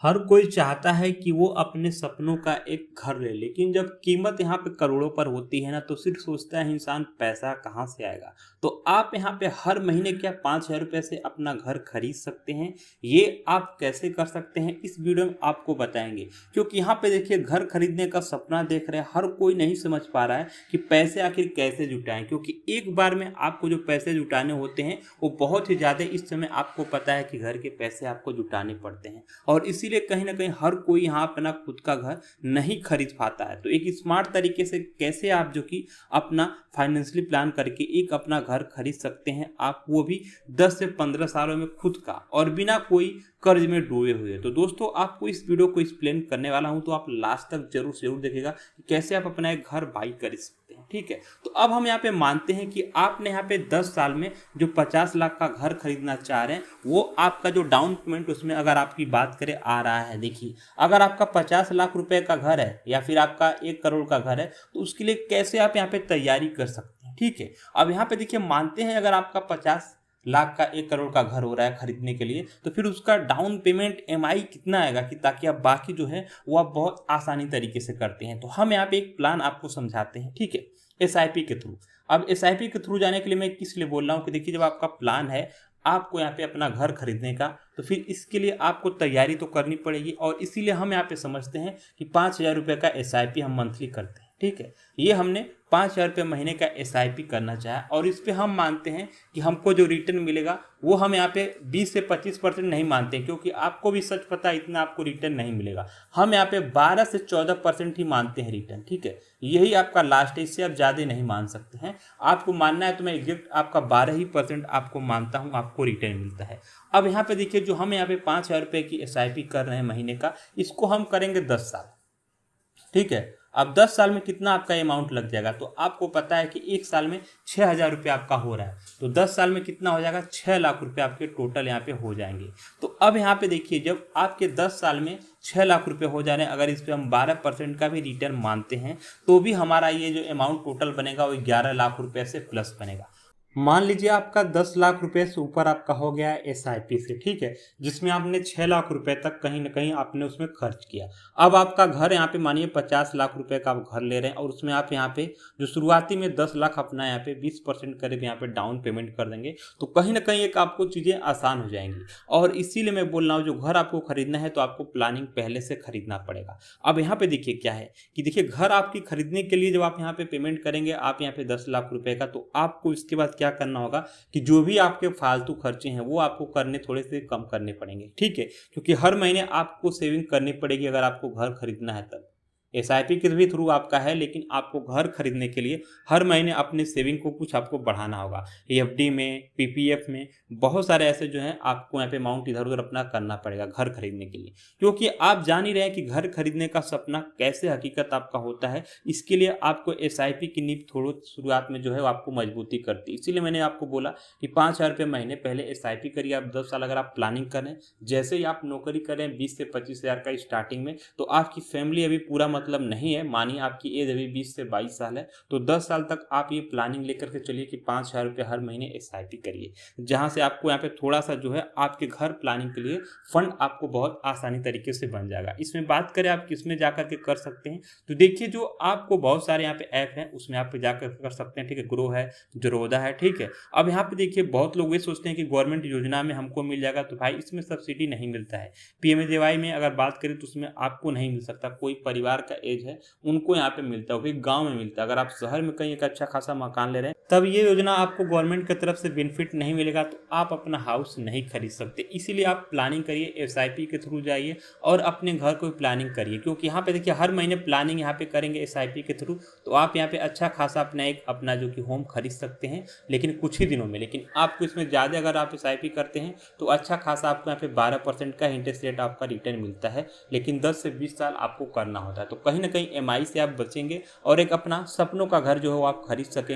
हर कोई चाहता है कि वो अपने सपनों का एक घर ले, लेकिन जब कीमत यहाँ पे करोड़ों पर होती है ना, तो सिर्फ सोचता है इंसान पैसा कहाँ से आएगा। तो आप यहाँ पे हर महीने क्या 5,000 रुपये से अपना घर खरीद सकते हैं। ये आप कैसे कर सकते हैं इस वीडियो में आपको बताएंगे। क्योंकि यहाँ पे देखिए, घर खरीदने का सपना देख रहे हैं, हर कोई नहीं समझ पा रहा है कि पैसे आखिर कैसे जुटाएं। क्योंकि एक बार में आपको जो पैसे जुटाने होते हैं वो बहुत ही ज़्यादा, इस समय आपको पता है कि घर के पैसे आपको जुटाने पड़ते हैं। और इसीलिए कहीं ना कहीं हर कोई यहाँ अपना खुद का घर नहीं खरीद पाता है। तो एक स्मार्ट तरीके से कैसे आप जो कि अपना फाइनेंशियली प्लान करके एक अपना घर खरीद सकते हैं, आप वो भी 10 से 15 सालों में खुद का, और बिना कोई कर्ज में डूबे हुए। तो दोस्तों, आपको इस वीडियो को एक्सप्लेन करने वाला हूं, तो आप लास्ट तक जरूर देखिएगा कि कैसे आप अपना एक घर बाई कर सकते हैं। ठीक है, तो अब हम यहाँ पे मानते हैं कि आपने यहाँ पे 10 साल में जो 50 लाख का घर खरीदना चाह रहे हैं, वो आपका जो डाउन पेमेंट उसमें अगर आपकी बात करें आ रहा है। देखिए, अगर आपका 50 लाख रुपए का घर है या फिर आपका 1 करोड़ का घर है, तो उसके लिए कैसे आप यहाँ पे तैयारी कर सकते हैं। ठीक है, अब यहाँ पे देखिए, मानते हैं अगर आपका 50 लाख का 1 करोड़ का घर हो रहा है खरीदने के लिए, तो फिर उसका डाउन पेमेंट EMI कितना आएगा, कि ताकि आप बाकी जो है वो आप बहुत आसानी तरीके से करते हैं। तो हम यहाँ पे एक प्लान आपको समझाते हैं। ठीक है, SIP के थ्रू। अब SIP के थ्रू जाने के लिए मैं किस लिए बोल रहा हूँ कि देखिए, जब आपका प्लान है आपको यहाँ पे अपना घर खरीदने का, तो फिर इसके लिए आपको तैयारी तो करनी पड़ेगी। और इसीलिए हम यहाँ पे समझते हैं कि 5,000 रुपये का SIP हम मंथली करते हैं। ठीक है, ये हमने 5,000 रुपये महीने का SIP करना चाहा, और इस पे हम मानते हैं कि हमको जो रिटर्न मिलेगा वो हम यहाँ पे 20 से 25% नहीं मानते हैं, क्योंकि आपको भी सच पता है इतना आपको रिटर्न नहीं मिलेगा। हम यहाँ पे 12 से 14% ही मानते हैं रिटर्न। ठीक है, यही आपका लास्ट है, इससे आप ज़्यादा नहीं मान सकते हैं। आपको मानना है तो मैं एग्जैक्ट आपका 12% आपको मानता हूँ, आपको रिटर्न मिलता है। अब यहाँ पे देखिए, जो हम यहाँ पे 5,000 रुपये की SIP कर रहे हैं महीने का, इसको हम करेंगे 10 साल। ठीक है, अब 10 साल में कितना आपका अमाउंट लग जाएगा, तो आपको पता है कि 1 साल में 6,000 रुपये आपका हो रहा है, तो 10 साल में कितना हो जाएगा, 6 लाख रुपये आपके टोटल यहाँ पे हो जाएंगे। तो अब यहाँ पे देखिए, जब आपके 10 साल में 6 लाख रुपये हो जा रहे हैं, अगर इस पर हम 12% का भी रिटर्न मानते हैं, तो भी हमारा ये जो अमाउंट टोटल बनेगा वो 11 लाख रुपये से प्लस बनेगा। मान लीजिए आपका 10 लाख रुपए से ऊपर आपका हो गया है SIP से। ठीक है, जिसमें आपने 6 लाख रुपए तक कहीं ना कहीं आपने उसमें खर्च किया। अब आपका घर यहाँ पे मानिए 50 लाख रुपए का आप घर ले रहे हैं, और उसमें आप यहाँ पे जो शुरुआती में 10 लाख अपना यहाँ पे 20% करीब यहाँ पे डाउन पेमेंट कर देंगे, तो कहीं ना कहीं एक आपको चीज़ें आसान हो जाएंगी। और इसीलिए मैं बोल रहा हूँ, जो घर आपको खरीदना है तो आपको प्लानिंग पहले से खरीदना पड़ेगा। अब यहाँ पे देखिए क्या है कि देखिए, घर आपकी खरीदने के लिए जब आप यहाँ पे पेमेंट करेंगे, आप यहाँ पे 10 लाख रुपए का, तो आपको इसके बाद क्या करना होगा कि जो भी आपके फालतू खर्चे हैं वो आपको करने थोड़े से कम करने पड़ेंगे। ठीक है, क्योंकि हर महीने आपको सेविंग करनी पड़ेगी अगर आपको घर खरीदना है तब। SIP के भी थ्रू आपका है, लेकिन आपको घर खरीदने के लिए हर महीने अपने सेविंग को कुछ आपको बढ़ाना होगा। FD में, PPF में बहुत सारे ऐसे जो हैं, आपको यहाँ पे अमाउंट इधर उधर अपना करना पड़ेगा घर खरीदने के लिए। क्योंकि आप जान ही रहे हैं कि घर खरीदने का सपना कैसे हकीकत आपका होता है। इसके लिए आपको SIP की नींव थोड़ी शुरुआत में जो है वो आपको मजबूती करती है। इसीलिए मैंने आपको बोला कि 5,000 रुपये महीने पहले SIP करिए। आप 10 साल अगर आप प्लानिंग करें, जैसे ही आप नौकरी करें 20 से 25,000 का स्टार्टिंग में, तो आपकी फैमिली अभी पूरा मतलब नहीं है, मानिए आपकी एज अभी 20 से 22 साल है, तो 10 साल तक आप ये प्लानिंग लेकर के चलिए कि 5,000 रुपये हर महीने SIP करिए, जहां से आपको यहाँ पे थोड़ा सा जो है आपके घर प्लानिंग के लिए फंड आपको बहुत आसानी तरीके से बन जाएगा। इसमें बात करें आप किसमें जाकर के कर सकते हैं, तो देखिए, जो आपको बहुत सारे यहाँ पे ऐप हैं उसमें आप जाकर कर सकते हैं। ठीक है, ग्रो है, ज़रोदा है। ठीक है, अब यहाँ पे देखिए, बहुत लोग ये सोचते हैं कि गवर्नमेंट योजना में हमको मिल जाएगा, तो भाई इसमें सब्सिडी नहीं मिलता है। PMJY में अगर बात करें तो उसमें आपको नहीं मिल सकता। कोई परिवार का एज है उनको यहाँ पे मिलता है, वो भी गाँव में मिलता है। अगर आप शहर में कहीं एक अच्छा खासा मकान ले रहे हैं, तब ये योजना आपको गवर्नमेंट की तरफ से बेनिफिट नहीं मिलेगा, तो आप अपना हाउस नहीं खरीद सकते। इसीलिए आप प्लानिंग करिए, SIP के थ्रू जाइए और अपने घर को प्लानिंग करिए। क्योंकि यहाँ पे देखिए, हर महीने प्लानिंग यहाँ पे करेंगे SIP के थ्रू, तो आप यहाँ पे अच्छा खासा अपना जो कि होम खरीद सकते हैं, लेकिन कुछ ही दिनों में। लेकिन आपको इसमें ज़्यादा अगर आप SIP करते हैं तो अच्छा खासा आपको यहाँ पे 12% का इंटरेस्ट रेट आपका रिटर्न मिलता है, लेकिन 10 से 20 साल आपको करना होता है। तो कहीं ना कहीं EMI से आप बचेंगे और एक अपना सपनों का घर जो है वो आप खरीद सकेंगे।